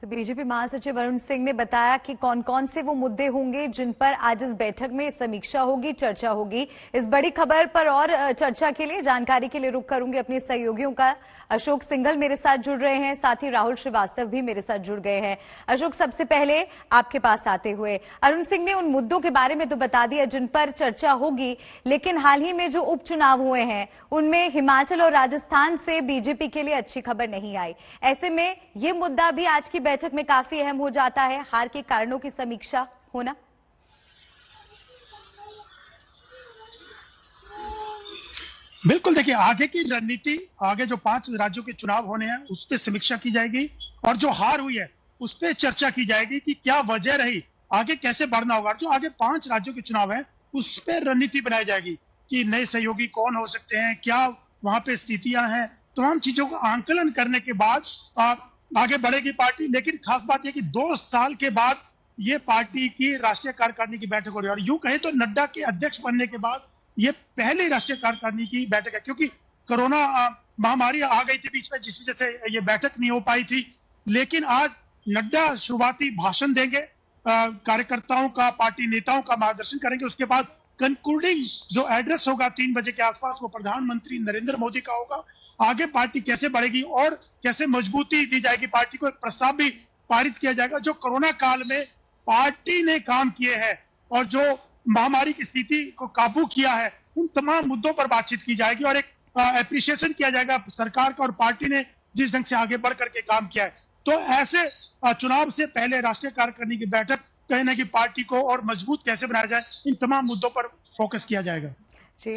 तो बीजेपी महासचिव अरुण सिंह ने बताया कि कौन कौन से वो मुद्दे होंगे जिन पर आज इस बैठक में समीक्षा होगी, चर्चा होगी। इस बड़ी खबर पर और चर्चा के लिए, जानकारी के लिए रुख करूंगी अपने सहयोगियों का। अशोक सिंघल मेरे साथ जुड़ रहे हैं, साथ ही राहुल श्रीवास्तव भी मेरे साथ जुड़ गए हैं। अशोक, सबसे पहले आपके पास आते हुए, अरुण सिंह ने उन मुद्दों के बारे में तो बता दिया जिन पर चर्चा होगी, लेकिन हाल ही में जो उपचुनाव हुए हैं उनमें हिमाचल और राजस्थान से बीजेपी के लिए अच्छी खबर नहीं आई। ऐसे में ये मुद्दा भी आज की बैठक में काफी अहम हो जाता है, हार के कारणों की समीक्षा होना। बिल्कुल, देखिए आगे की रणनीति, आगे जो 5 राज्यों के चुनाव होने हैं उस पर समीक्षा की जाएगी और जो हार हुई है उस पर चर्चा की जाएगी कि क्या वजह रही, आगे कैसे बढ़ना होगा। जो आगे 5 राज्यों के चुनाव हैं उस पर रणनीति बनाई जाएगी कि नए सहयोगी कौन हो सकते हैं, क्या वहां पे स्थितियां हैं। तमाम चीजों का आंकलन करने के बाद आगे बढ़ेगी पार्टी। लेकिन खास बात यह कि 2 साल के बाद ये पार्टी की राष्ट्रीय कार्यकारिणी की बैठक हो रही है और यूं कहें तो नड्डा के अध्यक्ष बनने के बाद ये पहली राष्ट्रीय कार्यकारिणी की बैठक है, क्योंकि कोरोना महामारी आ गई थी बीच में, जिस वजह से ये बैठक नहीं हो पाई थी। लेकिन आज नड्डा शुरुआती भाषण देंगे, कार्यकर्ताओं का, पार्टी नेताओं का मार्गदर्शन करेंगे। उसके बाद कंक्लूडिंग जो एड्रेस होगा 3 बजे के आसपास, वो प्रधानमंत्री नरेंद्र मोदी का होगा। आगे पार्टी कैसे बढ़ेगी और कैसे मजबूती दी जाएगी पार्टी को, एक प्रस्ताव भी पारित किया जाएगा। जो कोरोना काल में पार्टी ने काम किए हैं और जो महामारी की स्थिति को काबू किया है, उन तमाम मुद्दों पर बातचीत की जाएगी और एक एप्रिसिएशन किया जाएगा सरकार का और पार्टी ने जिस ढंग से आगे बढ़ करके काम किया है। तो ऐसे चुनाव से पहले राष्ट्रीय कार्यकारिणी की बैठक कहीं ना कहीं पार्टी को और मजबूत कैसे बनाया जाए, इन तमाम मुद्दों पर फोकस किया जाएगा। जी,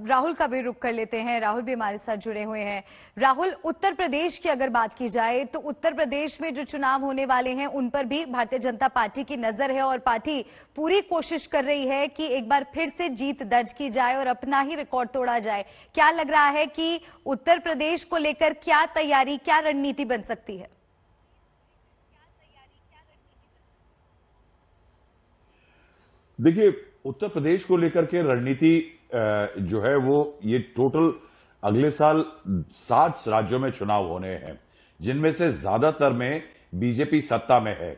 राहुल का भी रुख कर लेते हैं। राहुल भी हमारे साथ जुड़े हुए हैं। राहुल, उत्तर प्रदेश की अगर बात की जाए तो उत्तर प्रदेश में जो चुनाव होने वाले हैं उन पर भी भारतीय जनता पार्टी की नजर है और पार्टी पूरी कोशिश कर रही है कि एक बार फिर से जीत दर्ज की जाए और अपना ही रिकॉर्ड तोड़ा जाए। क्या लग रहा है कि उत्तर प्रदेश को लेकर क्या तैयारी, क्या रणनीति बन सकती है? देखिए, उत्तर प्रदेश को लेकर के रणनीति जो है वो ये टोटल अगले साल 7 राज्यों में चुनाव होने हैं, जिनमें से ज्यादातर में बीजेपी सत्ता में है।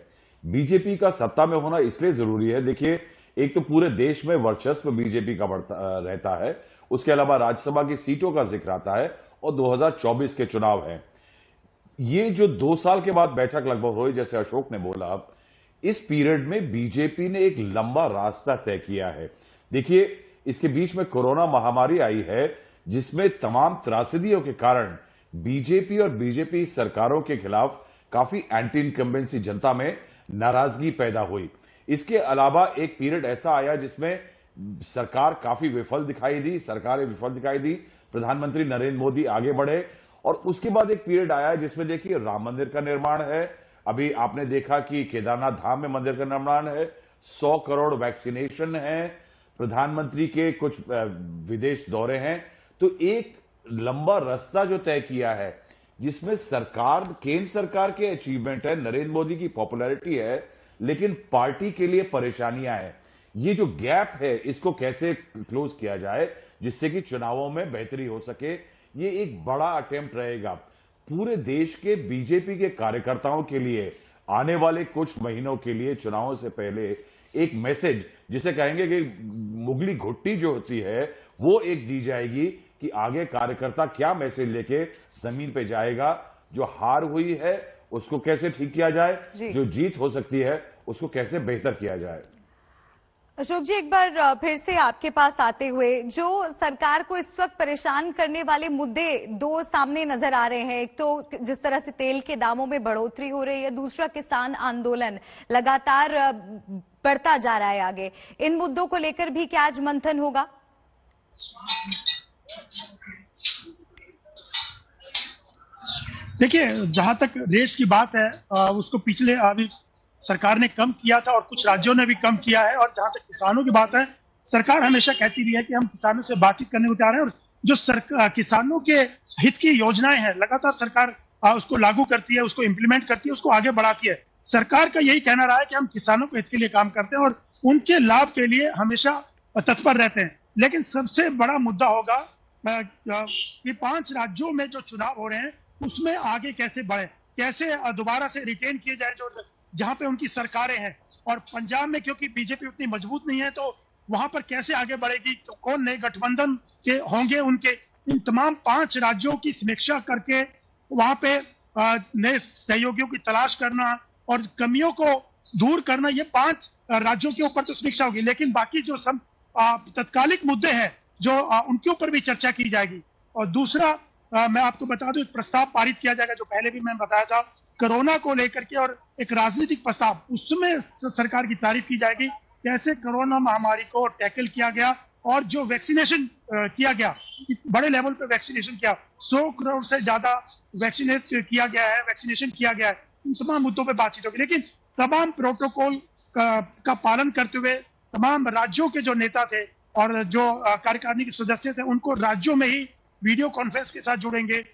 बीजेपी का सत्ता में होना इसलिए जरूरी है, देखिए एक तो पूरे देश में वर्चस्व बीजेपी का बढ़ता रहता है, उसके अलावा राज्यसभा की सीटों का जिक्र आता है और 2024 के चुनाव हैं। ये जो 2 साल के बाद बैठक लगभग हुई, जैसे अशोक ने बोला, इस पीरियड में बीजेपी ने एक लंबा रास्ता तय किया है। देखिए, इसके बीच में कोरोना महामारी आई है, जिसमें तमाम त्रासदियों के कारण बीजेपी और बीजेपी सरकारों के खिलाफ काफी एंटी इनकम्बेंसी जनता में नाराजगी पैदा हुई। इसके अलावा एक पीरियड ऐसा आया जिसमें सरकार काफी विफल दिखाई दी, सरकारें विफल दिखाई दी, प्रधानमंत्री नरेंद्र मोदी आगे बढ़े और उसके बाद एक पीरियड आया जिसमें देखिए राम मंदिर का निर्माण है, अभी आपने देखा कि केदारनाथ धाम में मंदिर का निर्माण है, 100 करोड़ वैक्सीनेशन है, प्रधानमंत्री के कुछ विदेश दौरे हैं। तो एक लंबा रास्ता जो तय किया है, जिसमें सरकार, केंद्र सरकार के अचीवमेंट है, नरेंद्र मोदी की पॉपुलैरिटी है, लेकिन पार्टी के लिए परेशानियां हैं। ये जो गैप है, इसको कैसे क्लोज किया जाए जिससे कि चुनावों में बेहतरी हो सके, ये एक बड़ा अटेम्प्ट रहेगा। पूरे देश के बीजेपी के कार्यकर्ताओं के लिए आने वाले कुछ महीनों के लिए चुनावों से पहले एक मैसेज, जिसे कहेंगे कि मुगली घुट्टी जो होती है, वो एक दी जाएगी कि आगे कार्यकर्ता क्या मैसेज लेके जमीन पे जाएगा। जो हार हुई है उसको कैसे ठीक किया जाए, जो जीत हो सकती है उसको कैसे बेहतर किया जाए। अशोक जी, एक बार फिर से आपके पास आते हुए, जो सरकार को इस वक्त परेशान करने वाले मुद्दे 2 सामने नजर आ रहे हैं। एक तो जिस तरह से तेल के दामों में बढ़ोतरी हो रही है, दूसरा किसान आंदोलन लगातार बढ़ता जा रहा है आगे। इन मुद्दों को लेकर भी क्या आज मंथन होगा? देखिए, जहां तक रेस की बात है, उसको पिछले अभी सरकार ने कम किया था और कुछ राज्यों ने भी कम किया है। और जहां तक किसानों की बात है, सरकार हमेशा कहती रही है कि हम किसानों से बातचीत करने को तैयार हैं और जो किसानों के हित की योजनाएं हैं, लगातार सरकार उसको लागू करती है, उसको इम्प्लीमेंट करती है, उसको आगे बढ़ाती है। सरकार का यही कहना रहा है कि हम किसानों के हित के लिए काम करते हैं और उनके लाभ के लिए हमेशा तत्पर रहते हैं। लेकिन सबसे बड़ा मुद्दा होगा कि 5 राज्यों में जो चुनाव हो रहे हैं उसमें आगे कैसे बढ़े, कैसे दोबारा से रिटेन किए जाए जो जहां पे उनकी सरकारें हैं, और पंजाब में क्योंकि बीजेपी उतनी मजबूत नहीं है तो वहां पर कैसे आगे बढ़ेगी, तो कौन नए गठबंधन के होंगे उनके, इन तमाम 5 राज्यों की समीक्षा करके वहां पे नए सहयोगियों की तलाश करना और कमियों को दूर करना, ये 5 राज्यों के ऊपर तो समीक्षा होगी। लेकिन बाकी जो तत्कालिक मुद्दे हैं जो उनके ऊपर भी चर्चा की जाएगी। और दूसरा मैं आपको बता दूं, एक प्रस्ताव पारित किया जाएगा जो पहले भी मैं बताया था कोरोना को लेकर के, और एक राजनीतिक प्रस्ताव, उसमें सरकार की तारीफ की जाएगी कैसे कोरोना महामारी को टैकल किया गया और जो वैक्सीनेशन किया गया, बड़े लेवल पे वैक्सीनेशन किया, 100 करोड़ से ज्यादा वैक्सीनेट किया गया है, वैक्सीनेशन किया गया है, इन तमाम मुद्दों पे बातचीत होगी। लेकिन तमाम प्रोटोकॉल का पालन करते हुए तमाम राज्यों के जो नेता थे और जो कार्यकारिणी के सदस्य थे उनको राज्यों में ही वीडियो कॉन्फ्रेंस के साथ जुड़ेंगे